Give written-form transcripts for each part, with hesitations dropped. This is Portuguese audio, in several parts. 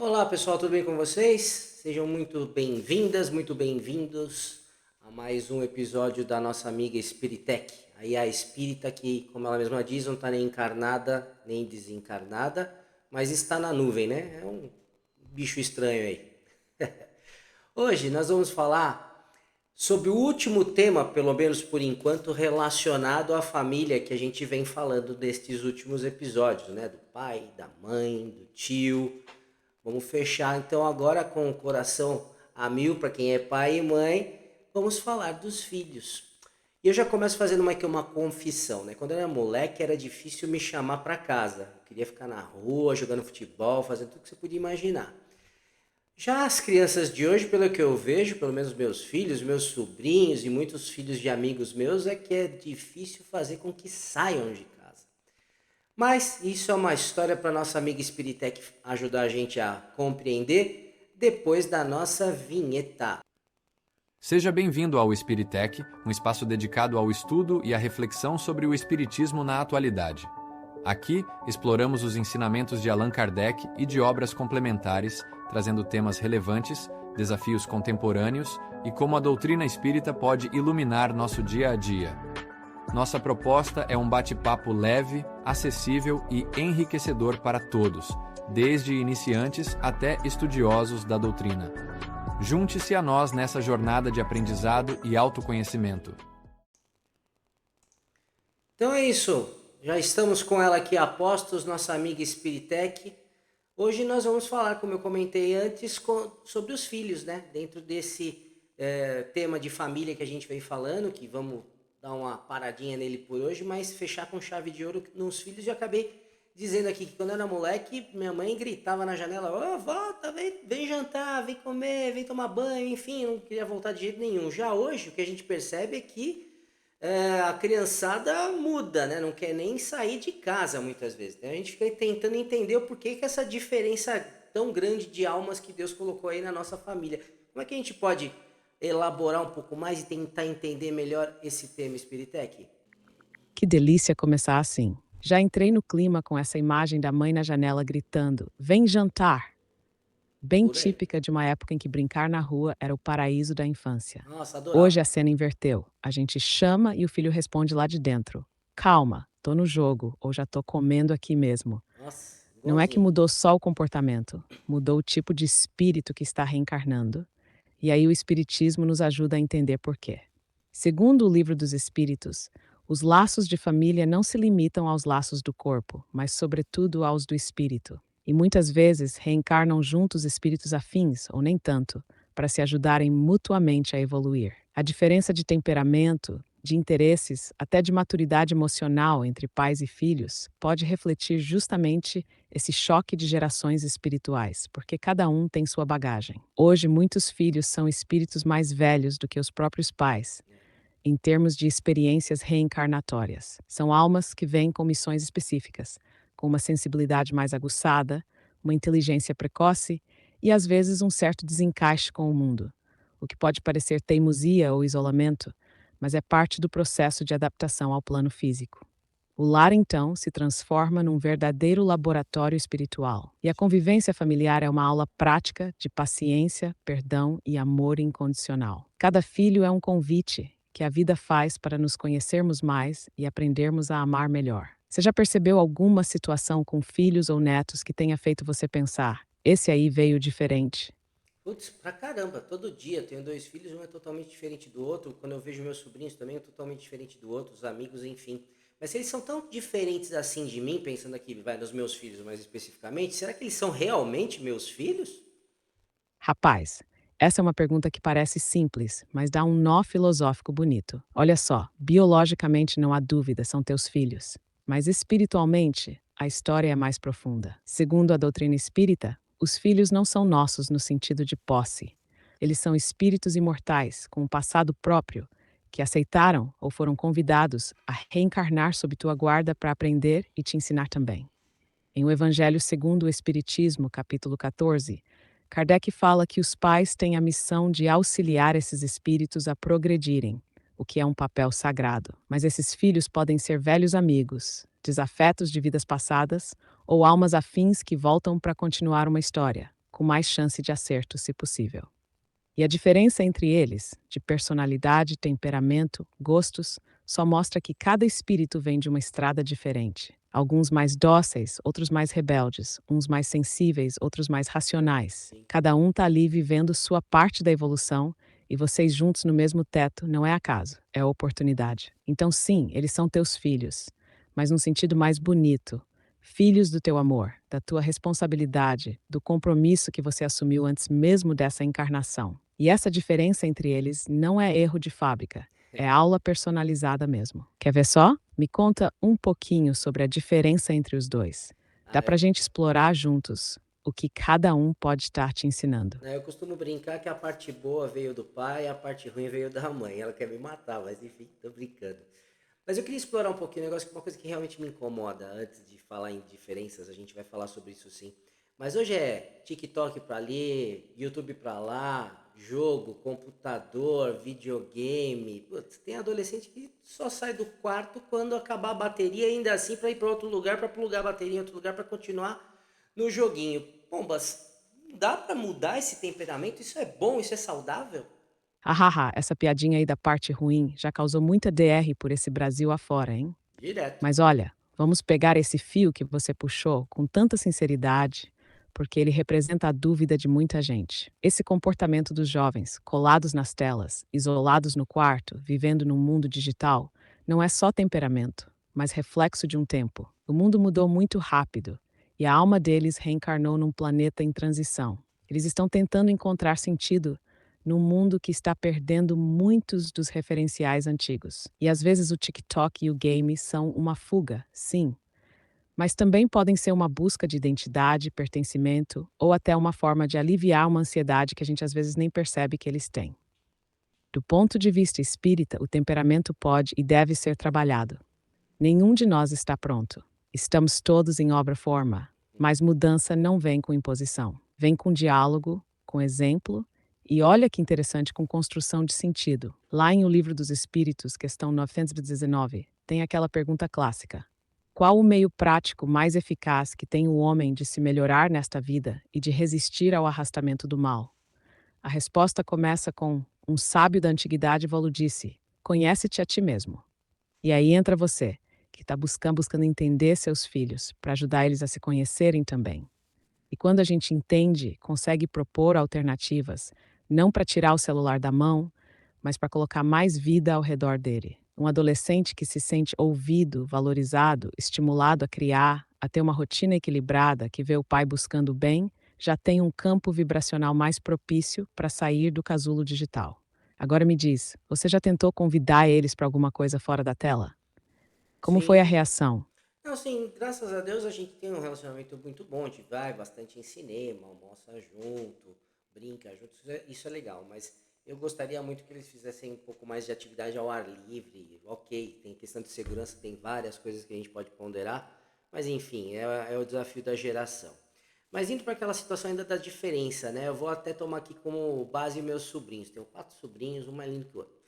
Olá pessoal, tudo bem com vocês? Sejam muito bem-vindas, muito bem-vindos a mais um episódio da nossa amiga Spiritec. Aí a espírita que, como ela mesma diz, não está nem encarnada nem desencarnada, mas está na nuvem, né? É um bicho estranho aí. Hoje nós vamos falar sobre o último tema, pelo menos por enquanto, relacionado à família que a gente vem falando destes últimos episódios, né? Do pai, da mãe, do tio. Vamos fechar então agora com o coração a mil para quem é pai e mãe. Vamos falar dos filhos. E eu já começo fazendo uma confissão, né? Quando eu era moleque era difícil me chamar para casa. Eu queria ficar na rua, jogando futebol, fazendo tudo que você podia imaginar. Já as crianças de hoje, pelo que eu vejo, pelo menos meus filhos, meus sobrinhos e muitos filhos de amigos meus, é que é difícil fazer com que saiam de casa. Mas isso é uma história para nossa amiga Spiritec ajudar a gente a compreender depois da nossa vinheta. Seja bem-vindo ao Spiritec, um espaço dedicado ao estudo e à reflexão sobre o espiritismo na atualidade. Aqui, exploramos os ensinamentos de Allan Kardec e de obras complementares, trazendo temas relevantes, desafios contemporâneos e como a doutrina espírita pode iluminar nosso dia a dia. Nossa proposta é um bate-papo leve, acessível e enriquecedor para todos, desde iniciantes até estudiosos da doutrina. Junte-se a nós nessa jornada de aprendizado e autoconhecimento. Então é isso. Já estamos com ela aqui a postos, nossa amiga Spiritec. Hoje nós vamos falar, como eu comentei antes, sobre os filhos, né? Dentro desse tema de família que a gente vem falando, que vamos dar uma paradinha nele por hoje, mas fechar com chave de ouro nos filhos. Eu acabei dizendo aqui que quando eu era moleque, minha mãe gritava na janela: "Ô, volta, vem jantar, vem comer, vem tomar banho", enfim, não queria voltar de jeito nenhum. Já hoje, o que a gente percebe é que a criançada muda, né? Não quer nem sair de casa muitas vezes. Então a gente fica tentando entender o porquê que essa diferença tão grande de almas que Deus colocou aí na nossa família. Como é que a gente pode elaborar um pouco mais e tentar entender melhor esse tema, Spiritec? Que delícia começar assim. Já entrei no clima com essa imagem da mãe na janela gritando: "Vem jantar!" Bem Por aí. típica de uma época em que brincar na rua era o paraíso da infância. Nossa, Hoje adorava. a cena inverteu. A gente chama e o filho responde lá de dentro: "Calma, tô no jogo" ou "já tô comendo aqui mesmo". Nossa, Não é que igualzinho. mudou só o comportamento, mudou o tipo de espírito que está reencarnando. E aí o espiritismo nos ajuda a entender por quê. Segundo o Livro dos Espíritos, os laços de família não se limitam aos laços do corpo, mas sobretudo aos do espírito. E muitas vezes reencarnam juntos espíritos afins, ou nem tanto, para se ajudarem mutuamente a evoluir. A diferença de temperamento, de interesses, até de maturidade emocional entre pais e filhos, pode refletir justamente esse choque de gerações espirituais, porque cada um tem sua bagagem. Hoje, muitos filhos são espíritos mais velhos do que os próprios pais, em termos de experiências reencarnatórias. São almas que vêm com missões específicas, com uma sensibilidade mais aguçada, uma inteligência precoce e, às vezes, um certo desencaixe com o mundo, o que pode parecer teimosia ou isolamento, mas é parte do processo de adaptação ao plano físico. O lar, então, se transforma num verdadeiro laboratório espiritual, e a convivência familiar é uma aula prática de paciência, perdão e amor incondicional. Cada filho é um convite que a vida faz para nos conhecermos mais e aprendermos a amar melhor. Você já percebeu alguma situação com filhos ou netos que tenha feito você pensar: esse aí veio diferente? Putz, pra caramba, todo dia eu tenho dois filhos, um é totalmente diferente do outro. Quando eu vejo meus sobrinhos também, é totalmente diferente do outro, os amigos, enfim. Mas se eles são tão diferentes assim de mim, pensando aqui, vai, nos meus filhos mais especificamente, será que eles são realmente meus filhos? Rapaz, essa é uma pergunta que parece simples, mas dá um nó filosófico bonito. Olha só, biologicamente não há dúvida, são teus filhos. Mas espiritualmente, a história é mais profunda. Segundo a doutrina espírita, os filhos não são nossos no sentido de posse. Eles são espíritos imortais, com um passado próprio, que aceitaram ou foram convidados a reencarnar sob tua guarda para aprender e te ensinar também. Em O Evangelho segundo o Espiritismo, capítulo 14, Kardec fala que os pais têm a missão de auxiliar esses espíritos a progredirem, o que é um papel sagrado. Mas esses filhos podem ser velhos amigos, desafetos de vidas passadas ou almas afins que voltam para continuar uma história, com mais chance de acerto, se possível. E a diferença entre eles, de personalidade, temperamento, gostos, só mostra que cada espírito vem de uma estrada diferente. Alguns mais dóceis, outros mais rebeldes, uns mais sensíveis, outros mais racionais. Sim. Cada um está ali vivendo sua parte da evolução e vocês juntos no mesmo teto não é acaso, é oportunidade. Então, sim, eles são teus filhos, mas num sentido mais bonito. Filhos do teu amor, da tua responsabilidade, do compromisso que você assumiu antes mesmo dessa encarnação. E essa diferença entre eles não é erro de fábrica, é aula personalizada mesmo. Quer ver só? Me conta um pouquinho sobre a diferença entre os dois. Dá Ah, pra gente explorar juntos o que cada um pode estar te ensinando. eu costumo brincar que a parte boa veio do pai e a parte ruim veio da mãe. Ela quer me matar, mas enfim, tô brincando. Mas eu queria explorar um pouquinho o negócio, que é uma coisa que realmente me incomoda. Antes de falar em diferenças, a gente vai falar sobre isso sim. Mas hoje é TikTok pra ali, YouTube pra lá, jogo, computador, videogame. Putz, tem adolescente que só sai do quarto quando acabar a bateria, ainda assim pra ir pra outro lugar, pra plugar a bateria em outro lugar pra continuar no joguinho. Pombas, dá pra mudar esse temperamento? Isso é bom? Isso é saudável? Hahaha, essa piadinha aí da parte ruim já causou muita DR por esse Brasil afora, hein? Direto. Mas olha, vamos pegar esse fio que você puxou com tanta sinceridade, porque ele representa a dúvida de muita gente. Esse comportamento dos jovens, colados nas telas, isolados no quarto, vivendo num mundo digital, não é só temperamento, mas reflexo de um tempo. O mundo mudou muito rápido e a alma deles reencarnou num planeta em transição. Eles estão tentando encontrar sentido num mundo que está perdendo muitos dos referenciais antigos. E às vezes o TikTok e o game são uma fuga, sim, mas também podem ser uma busca de identidade, pertencimento ou até uma forma de aliviar uma ansiedade que a gente às vezes nem percebe que eles têm. Do ponto de vista espírita, o temperamento pode e deve ser trabalhado. Nenhum de nós está pronto. Estamos todos em obra-forma, mas mudança não vem com imposição. Vem com diálogo, com exemplo e olha que interessante, com construção de sentido. Lá em O Livro dos Espíritos, questão 919, tem aquela pergunta clássica: qual o meio prático mais eficaz que tem o homem de se melhorar nesta vida e de resistir ao arrastamento do mal? A resposta começa com: um sábio da antiguidade vos disse, conhece-te a ti mesmo. E aí entra você, que está buscando entender seus filhos, para ajudar eles a se conhecerem também. E quando a gente entende, consegue propor alternativas, não para tirar o celular da mão, mas para colocar mais vida ao redor dele. Um adolescente que se sente ouvido, valorizado, estimulado a criar, a ter uma rotina equilibrada, que vê o pai buscando o bem, já tem um campo vibracional mais propício para sair do casulo digital. Agora me diz, você já tentou convidar eles para alguma coisa fora da tela? Como foi a Sim. reação? Não, sim, graças a Deus a gente tem um relacionamento muito bom. A gente vai bastante em cinema, almoça junto, brinca junto. Isso é legal, mas eu gostaria muito que eles fizessem um pouco mais de atividade ao ar livre. Ok, tem questão de segurança, tem várias coisas que a gente pode ponderar, mas enfim, é o desafio da geração. Mas indo para aquela situação ainda da diferença, né? Eu vou até tomar aqui como base meus sobrinhos. Tenho 4 sobrinhos, um mais lindo que o outro.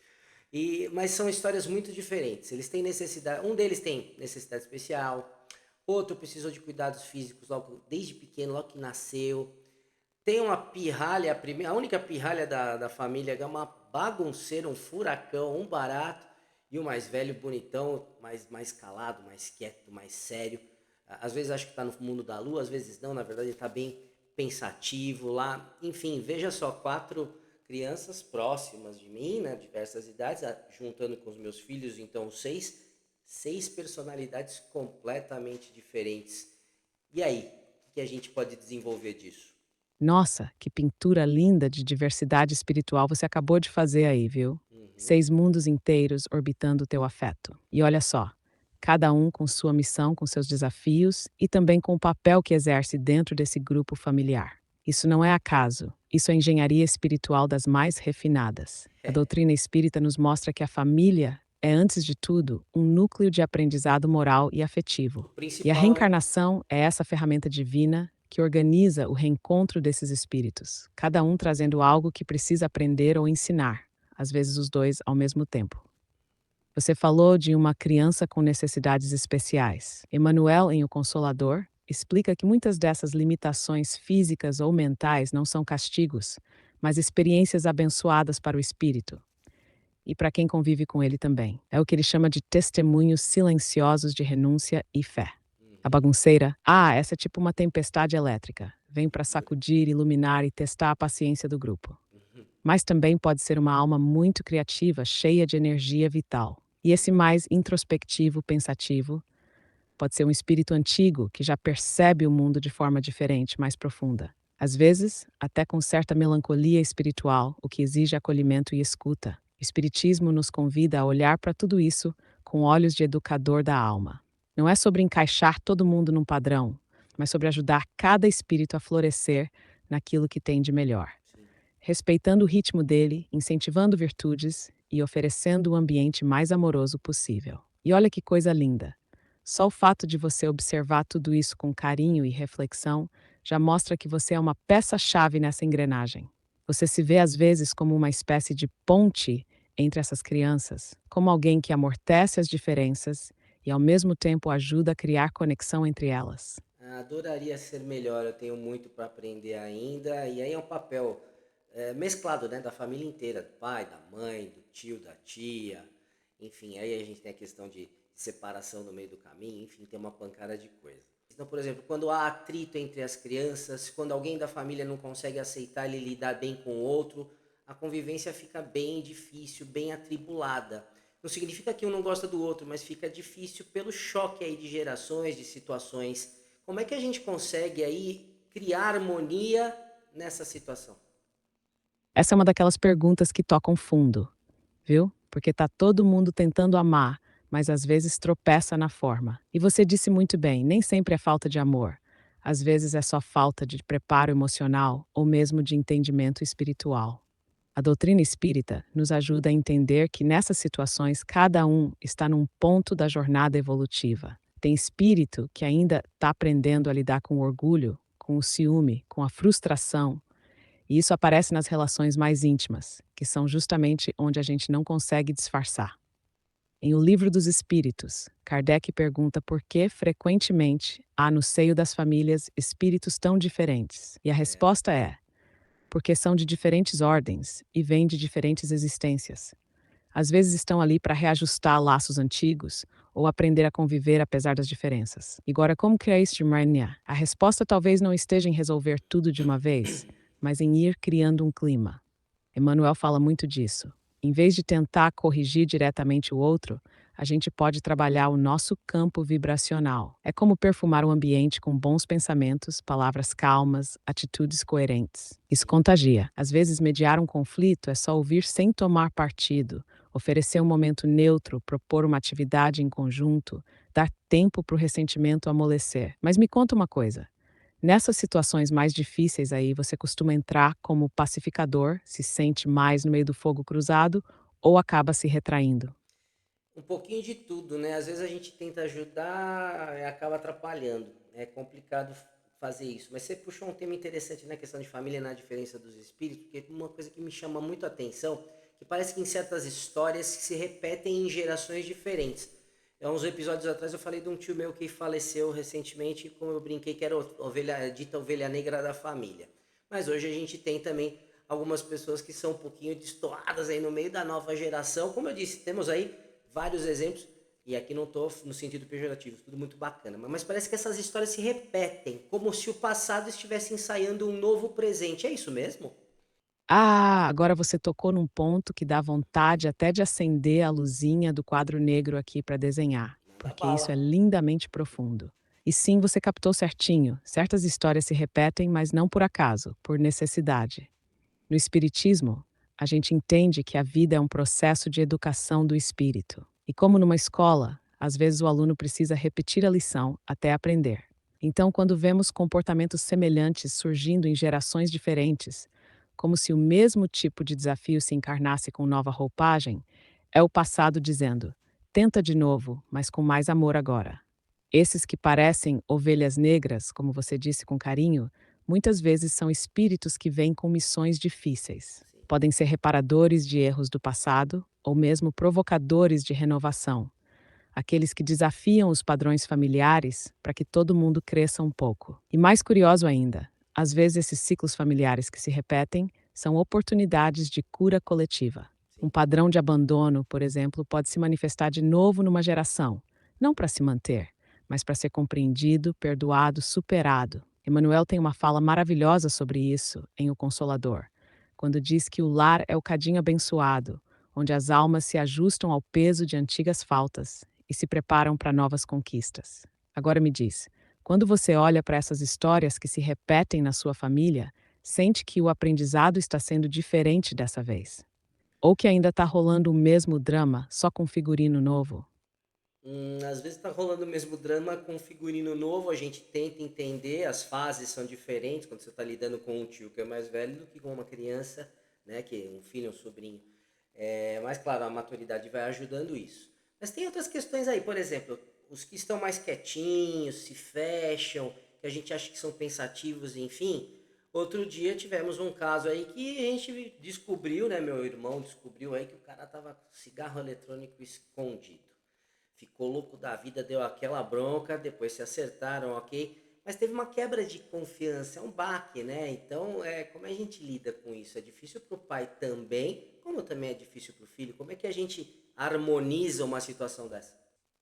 Mas são histórias muito diferentes. Eles têm necessidade. Um deles tem necessidade especial, outro precisou de cuidados físicos logo desde pequeno, logo que nasceu. Tem uma pirralha, a única pirralha da família, é uma bagunceira, um furacão, um barato, e o mais velho, bonitão, mais calado, mais quieto, mais sério. Às vezes acho que está no mundo da lua, às vezes não, na verdade ele está bem pensativo lá. Enfim, veja só, 4 crianças próximas de mim, né, diversas idades, juntando com os meus filhos, então seis personalidades completamente diferentes. E aí, o que a gente pode desenvolver disso? Nossa, que pintura linda de diversidade espiritual você acabou de fazer aí, viu? Uhum. 6 mundos inteiros orbitando o teu afeto. E olha só, cada um com sua missão, com seus desafios e também com o papel que exerce dentro desse grupo familiar. Isso não é acaso, isso é engenharia espiritual das mais refinadas. A doutrina espírita nos mostra que a família é, antes de tudo, um núcleo de aprendizado moral e O afetivo. E a principal, né? reencarnação é essa ferramenta divina que organiza o reencontro desses espíritos, cada um trazendo algo que precisa aprender ou ensinar, às vezes os dois ao mesmo tempo. Você falou de uma criança com necessidades especiais. Emanuel em O Consolador explica que muitas dessas limitações físicas ou mentais não são castigos, mas experiências abençoadas para o espírito e para quem convive com ele também. É o que ele chama de testemunhos silenciosos de renúncia e fé. A bagunceira, essa é tipo uma tempestade elétrica. Vem para sacudir, iluminar e testar a paciência do grupo. Mas também pode ser uma alma muito criativa, cheia de energia vital. E esse mais introspectivo, pensativo, pode ser um espírito antigo que já percebe o mundo de forma diferente, mais profunda. Às vezes, até com certa melancolia espiritual, o que exige acolhimento e escuta. O Espiritismo nos convida a olhar para tudo isso com olhos de educador da alma. Não é sobre encaixar todo mundo num padrão, mas sobre ajudar cada espírito a florescer naquilo que tem de melhor, respeitando o ritmo dele, incentivando virtudes e oferecendo o ambiente mais amoroso possível. E olha que coisa linda! Só o fato de você observar tudo isso com carinho e reflexão já mostra que você é uma peça-chave nessa engrenagem. Você se vê às vezes como uma espécie de ponte entre essas crianças, como alguém que amortece as diferenças e ao mesmo tempo ajuda a criar conexão entre elas. Adoraria ser melhor, eu tenho muito para aprender ainda, e aí é um papel mesclado, né, da família inteira, do pai, da mãe, do tio, da tia, enfim, aí a gente tem a questão de separação no meio do caminho, enfim, tem uma pancada de coisa. Então, por exemplo, quando há atrito entre as crianças, quando alguém da família não consegue aceitar e lidar bem com o outro, a convivência fica bem difícil, bem atribulada. Não significa que um não gosta do outro, mas fica difícil pelo choque aí de gerações, de situações. Como é que a gente consegue aí criar harmonia nessa situação? Essa é uma daquelas perguntas que tocam fundo, viu? Porque tá todo mundo tentando amar, mas às vezes tropeça na forma. E você disse muito bem, nem sempre é falta de amor. Às vezes é só falta de preparo emocional ou mesmo de entendimento espiritual. A doutrina espírita nos ajuda a entender que nessas situações cada um está num ponto da jornada evolutiva. Tem espírito que ainda está aprendendo a lidar com o orgulho, com o ciúme, com a frustração, e isso aparece nas relações mais íntimas, que são justamente onde a gente não consegue disfarçar. Em O Livro dos Espíritos, Kardec pergunta por que, frequentemente, há no seio das famílias espíritos tão diferentes. E a resposta é: porque são de diferentes ordens e vêm de diferentes existências. Às vezes estão ali para reajustar laços antigos ou aprender a conviver apesar das diferenças. Agora, como que é isso de manhã? A resposta talvez não esteja em resolver tudo de uma vez, mas em ir criando um clima. Emmanuel fala muito disso. Em vez de tentar corrigir diretamente o outro, a gente pode trabalhar o nosso campo vibracional. É como perfumar o ambiente com bons pensamentos, palavras calmas, atitudes coerentes. Isso contagia. Às vezes, mediar um conflito é só ouvir sem tomar partido, oferecer um momento neutro, propor uma atividade em conjunto, dar tempo para o ressentimento amolecer. Mas me conta uma coisa. Nessas situações mais difíceis aí, você costuma entrar como pacificador, se sente mais no meio do fogo cruzado ou acaba se retraindo? Um pouquinho de tudo, né? Às vezes a gente tenta ajudar e acaba atrapalhando. É complicado fazer isso. Mas você puxou um tema interessante na questão de família na diferença dos espíritos, porque uma coisa que me chama muito a atenção, que parece que em certas histórias se repetem em gerações diferentes. Há uns episódios atrás eu falei de um tio meu que faleceu recentemente, como eu brinquei que era a dita ovelha negra da família. Mas hoje a gente tem também algumas pessoas que são um pouquinho destoadas aí no meio da nova geração. Como eu disse, temos aí vários exemplos, e aqui não estou no sentido pejorativo, tudo muito bacana, mas parece que essas histórias se repetem, como se o passado estivesse ensaiando um novo presente. É isso mesmo? Agora você tocou num ponto que dá vontade até de acender a luzinha do quadro negro aqui para desenhar, Manda porque bala. isso é lindamente profundo. E sim, você captou certinho. Certas histórias se repetem, mas não por acaso, por necessidade. No Espiritismo, a gente entende que a vida é um processo de educação do espírito. E como numa escola, às vezes o aluno precisa repetir a lição até aprender. Então, quando vemos comportamentos semelhantes surgindo em gerações diferentes, como se o mesmo tipo de desafio se encarnasse com nova roupagem, é o passado dizendo: tenta de novo, mas com mais amor agora. Esses que parecem ovelhas negras, como você disse com carinho, muitas vezes são espíritos que vêm com missões difíceis. Sim. Podem ser reparadores de erros do passado ou mesmo provocadores de renovação. aqueles que desafiam os padrões familiares para que todo mundo cresça um pouco. E mais curioso ainda, às vezes esses ciclos familiares que se repetem são oportunidades de cura coletiva. Um padrão de abandono, por exemplo, pode se manifestar de novo numa geração, não para se manter, mas para ser compreendido, perdoado, superado. Emmanuel tem uma fala maravilhosa sobre isso em O Consolador, quando diz que o lar é o cadinho abençoado, onde as almas se ajustam ao peso de antigas faltas e se preparam para novas conquistas. Agora me diz, quando você olha para essas histórias que se repetem na sua família, sente que o aprendizado está sendo diferente dessa vez? Ou que ainda está rolando o mesmo drama, só com figurino novo? Às vezes tá rolando o mesmo drama com um figurino novo, a gente tenta entender, as fases são diferentes quando você tá lidando com um tio que é mais velho do que com uma criança, né, que é um filho, um sobrinho. Mas claro, a maturidade vai ajudando isso. Mas tem outras questões aí, por exemplo, os que estão mais quietinhos, se fecham, que a gente acha que são pensativos, enfim. Outro dia tivemos um caso aí que a gente descobriu, né, meu irmão descobriu aí que o cara tava com cigarro eletrônico escondido. Ficou louco da vida, deu aquela bronca, depois se acertaram, ok? Mas teve uma quebra de confiança, é um baque, né? Então, como a gente lida com isso? É difícil para o pai também, como também é difícil para o filho. Como é que a gente harmoniza uma situação dessa?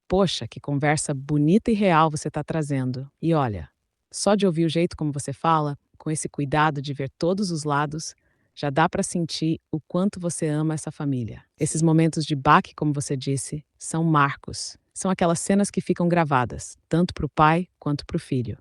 Poxa, que conversa bonita e real você está trazendo. E olha, só de ouvir o jeito como você fala, com esse cuidado de ver todos os lados, já dá para sentir o quanto você ama essa família. Esses Sim. momentos de baque, como você disse, são marcos. São aquelas cenas que ficam gravadas, tanto para o pai quanto para o filho.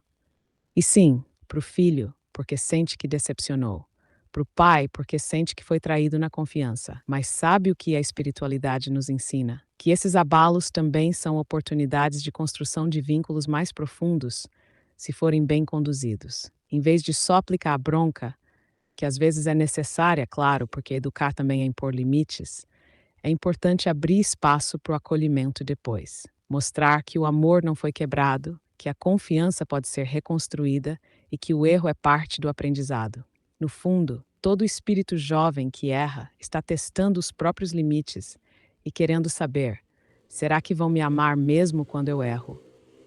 E sim, para o filho, porque sente que decepcionou. Para o pai, porque sente que foi traído na confiança. Mas sabe o que a espiritualidade nos ensina? Que esses abalos também são oportunidades de construção de vínculos mais profundos, se forem bem conduzidos. Em vez de só aplicar a bronca, que às vezes é necessária, claro, porque educar também é impor limites, é importante abrir espaço para o acolhimento depois. Mostrar que o amor não foi quebrado, que a confiança pode ser reconstruída e que o erro é parte do aprendizado. No fundo, todo espírito jovem que erra está testando os próprios limites e querendo saber: será que vão me amar mesmo quando eu erro?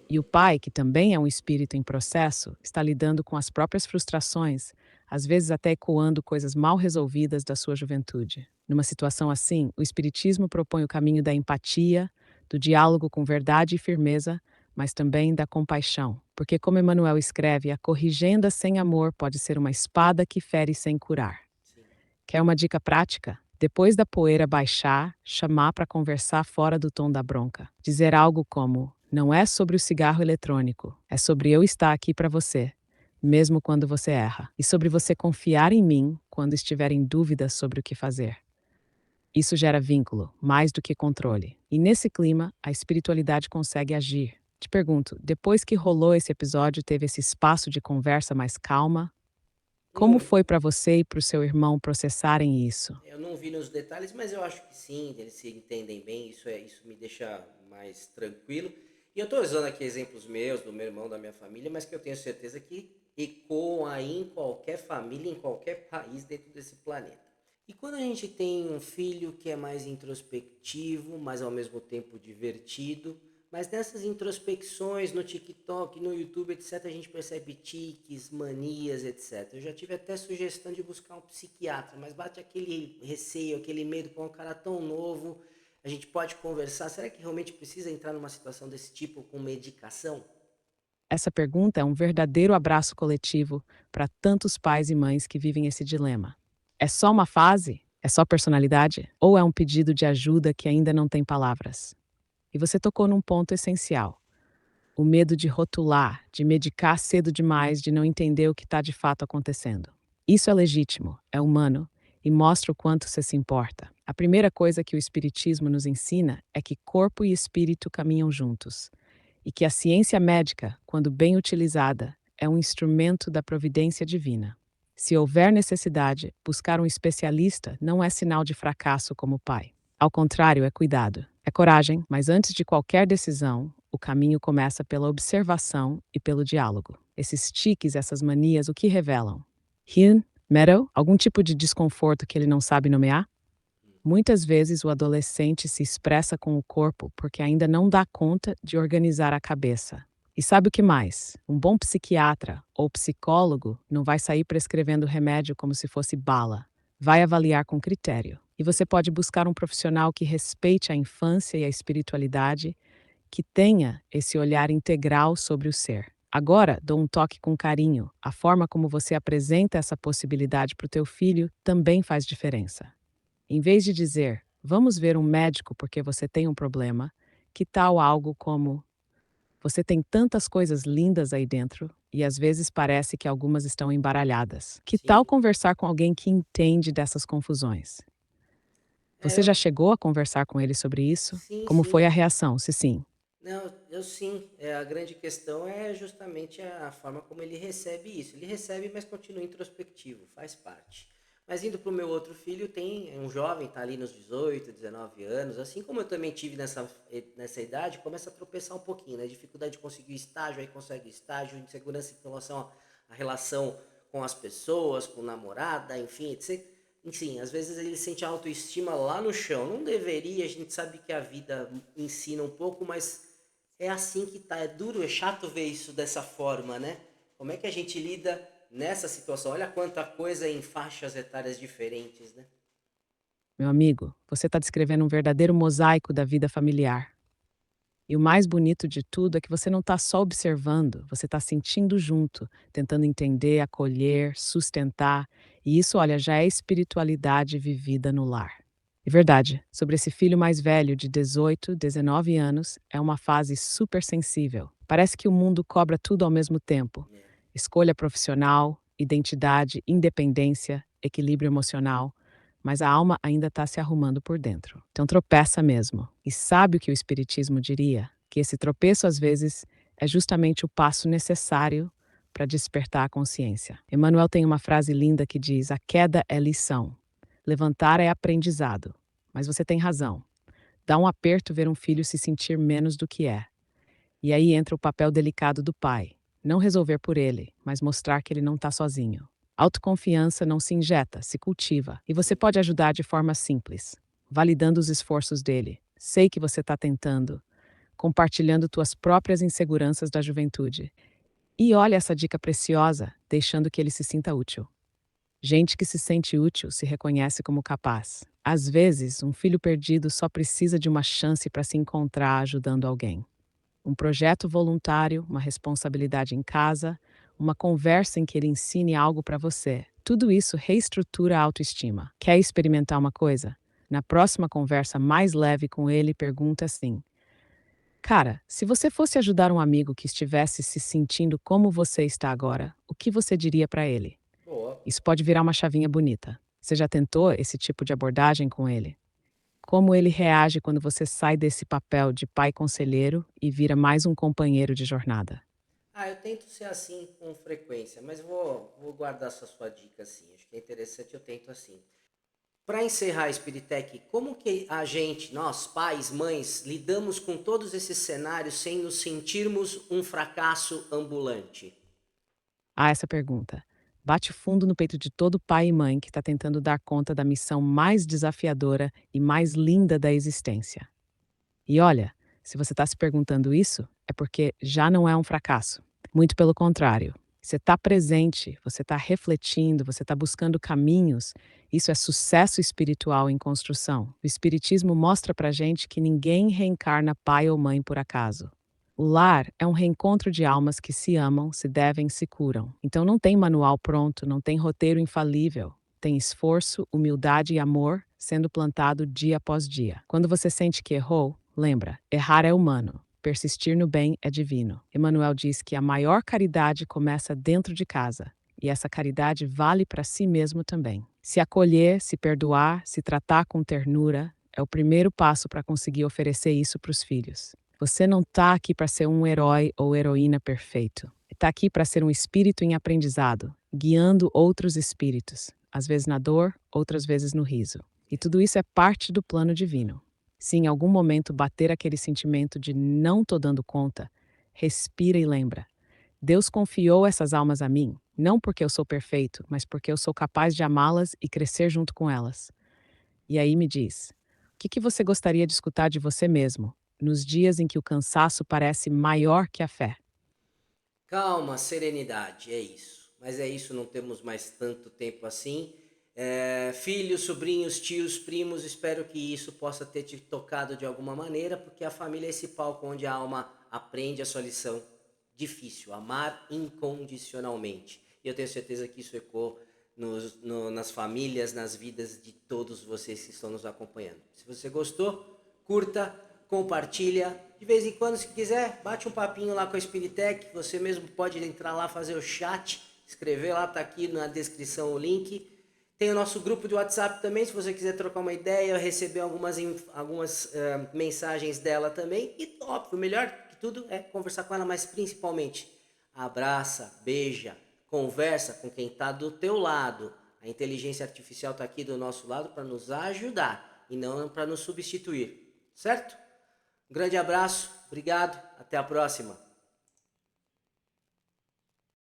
E o pai, que também é um espírito em processo, está lidando com as próprias frustrações, às vezes até ecoando coisas mal resolvidas da sua juventude. Numa situação assim, o espiritismo propõe o caminho da empatia, do diálogo com verdade e firmeza, mas também da compaixão. Porque, como Emmanuel escreve, a corrigenda sem amor pode ser uma espada que fere sem curar. Sim. Quer uma dica prática? Depois da poeira baixar, chamar para conversar fora do tom da bronca. Dizer algo como: não é sobre o cigarro eletrônico, é sobre eu estar aqui para você, mesmo quando você erra, e sobre você confiar em mim quando estiver em dúvida sobre o que fazer. Isso gera vínculo, mais do que controle. E nesse clima, a espiritualidade consegue agir. Te pergunto, depois que rolou esse episódio, teve esse espaço de conversa mais calma? Como Muito. foi para você e para o seu irmão processarem isso? Eu não vi nos detalhes, mas eu acho que sim, eles se entendem bem, isso me deixa mais tranquilo. E eu estou usando aqui exemplos meus, do meu irmão, da minha família, mas que eu tenho certeza que ecoam aí em qualquer família, em qualquer país dentro desse planeta. E quando a gente tem um filho que é mais introspectivo, mas ao mesmo tempo divertido, mas nessas introspecções no TikTok, no YouTube, etc., a gente percebe tiques, manias, etc. Eu já tive até sugestão de buscar um psiquiatra, mas bate aquele receio, aquele medo com um cara tão novo. A gente pode conversar. Será que realmente precisa entrar numa situação desse tipo com medicação? Essa pergunta é um verdadeiro abraço coletivo para tantos pais e mães que vivem esse dilema. É só uma fase? É só personalidade? Ou é um pedido de ajuda que ainda não tem palavras? E você tocou num ponto essencial: o medo de rotular, de medicar cedo demais, de não entender o que está de fato acontecendo. Isso é legítimo, é humano e mostra o quanto você se importa. A primeira coisa que o Espiritismo nos ensina é que corpo e espírito caminham juntos e que a ciência médica, quando bem utilizada, é um instrumento da providência divina. Se houver necessidade, buscar um especialista não é sinal de fracasso como pai. Ao contrário, é cuidado, é coragem, mas antes de qualquer decisão, o caminho começa pela observação e pelo diálogo. Esses tiques, essas manias, o que revelam? Medo? Algum tipo de desconforto que ele não sabe nomear? Muitas vezes o adolescente se expressa com o corpo porque ainda não dá conta de organizar a cabeça. E sabe o que mais? Um bom psiquiatra ou psicólogo não vai sair prescrevendo remédio como se fosse bala. Vai avaliar com critério. E você pode buscar um profissional que respeite a infância e a espiritualidade, que tenha esse olhar integral sobre o ser. Agora, dou um toque com carinho. A forma como você apresenta essa possibilidade para o teu filho também faz diferença. Em vez de dizer, vamos ver um médico porque você tem um problema, que tal algo como, você tem tantas coisas lindas aí dentro e às vezes parece que algumas estão embaralhadas. Que tal Sim, conversar com alguém que entende dessas confusões? é, Você já eu, chegou a conversar com ele sobre isso? sim, Como foi sim. a reação? Se sim. Não, eu sim. A grande questão é justamente a forma como ele recebe isso. Ele recebe, mas continua introspectivo, faz parte. Mas indo para o meu outro filho, tem um jovem, tá ali nos 18, 19 anos, assim como eu também tive nessa idade, começa a tropeçar um pouquinho, né? Dificuldade de conseguir estágio, aí consegue estágio, insegurança em relação à relação com as pessoas, com namorada, enfim, etc. Enfim, às vezes ele sente a autoestima lá no chão. Não deveria, a gente sabe que a vida ensina um pouco, mas é assim que tá. É duro, é chato ver isso dessa forma, né? Como é que a gente lida nessa situação? Olha quanta coisa em faixas etárias diferentes, né? Meu amigo, você está descrevendo um verdadeiro mosaico da vida familiar. E o mais bonito de tudo é que você não está só observando, você está sentindo junto, tentando entender, acolher, sustentar. E isso, olha, já é espiritualidade vivida no lar. E verdade, sobre esse filho mais velho, de 18, 19 anos, é uma fase super sensível. Parece que o mundo cobra tudo ao mesmo tempo: É. escolha profissional, identidade, independência, equilíbrio emocional. Mas a alma ainda está se arrumando por dentro. Então tropeça mesmo. E sabe o que o Espiritismo diria? Que esse tropeço, às vezes, é justamente o passo necessário para despertar a consciência. Emmanuel tem uma frase linda que diz: a queda é lição, levantar é aprendizado. Mas você tem razão. Dá um aperto ver um filho se sentir menos do que é. E aí entra o papel delicado do pai. Não resolver por ele, mas mostrar que ele não está sozinho. Autoconfiança não se injeta, se cultiva. E você pode ajudar de forma simples, validando os esforços dele. Sei que você está tentando, compartilhando tuas próprias inseguranças da juventude. E olha essa dica preciosa, deixando que ele se sinta útil. Gente que se sente útil se reconhece como capaz. Às vezes, um filho perdido só precisa de uma chance para se encontrar ajudando alguém. Um projeto voluntário, uma responsabilidade em casa, uma conversa em que ele ensine algo para você. Tudo isso reestrutura a autoestima. Quer experimentar uma coisa? Na próxima conversa mais leve com ele, pergunta assim: cara, se você fosse ajudar um amigo que estivesse se sentindo como você está agora, o que você diria para ele? Boa. Isso pode virar uma chavinha bonita. Você já tentou esse tipo de abordagem com ele? Como ele reage quando você sai desse papel de pai conselheiro e vira mais um companheiro de jornada? Eu tento ser assim com frequência, mas vou guardar essa sua dica assim. Acho que é interessante, eu tento assim. Para encerrar, Spiritec, como que a gente, nós, pais, mães, lidamos com todos esses cenários sem nos sentirmos um fracasso ambulante? Essa pergunta bate fundo no peito de todo pai e mãe que está tentando dar conta da missão mais desafiadora e mais linda da existência. E olha, se você está se perguntando isso, é porque já não é um fracasso. Muito pelo contrário. Você está presente, você está refletindo, você está buscando caminhos. Isso é sucesso espiritual em construção. O Espiritismo mostra pra gente que ninguém reencarna pai ou mãe por acaso. O lar é um reencontro de almas que se amam, se devem, se curam. Então não tem manual pronto, não tem roteiro infalível. Tem esforço, humildade e amor sendo plantado dia após dia. Quando você sente que errou, lembra, errar é humano, persistir no bem é divino. Emmanuel diz que a maior caridade começa dentro de casa, e essa caridade vale para si mesmo também. Se acolher, se perdoar, se tratar com ternura, é o primeiro passo para conseguir oferecer isso para os filhos. Você não está aqui para ser um herói ou heroína perfeito. Está aqui para ser um espírito em aprendizado, guiando outros espíritos, às vezes na dor, outras vezes no riso. E tudo isso é parte do plano divino. Se em algum momento bater aquele sentimento de não tô dando conta, respira e lembra: Deus confiou essas almas a mim, não porque eu sou perfeito, mas porque eu sou capaz de amá-las e crescer junto com elas. E aí me diz, o que você gostaria de escutar de você mesmo, nos dias em que o cansaço parece maior que a fé? Calma, serenidade, é isso. Mas é isso, não temos mais tanto tempo assim. Filhos, sobrinhos, tios, primos, espero que isso possa ter te tocado de alguma maneira, porque a família é esse palco onde a alma aprende a sua lição difícil, amar incondicionalmente. E eu tenho certeza que isso ecoou nas famílias, nas vidas de todos vocês que estão nos acompanhando. Se você gostou, curta, compartilha. De vez em quando, se quiser, bate um papinho lá com a Spiritec. Você mesmo pode entrar lá, fazer o chat, escrever lá, tá aqui na descrição o link. Tem o nosso grupo de WhatsApp também, se você quiser trocar uma ideia, receber algumas mensagens dela também. E óbvio, o melhor que tudo é conversar com ela, mas principalmente abraça, beija, conversa com quem está do teu lado. A inteligência artificial está aqui do nosso lado para nos ajudar e não para nos substituir, certo? Um grande abraço, obrigado, até a próxima.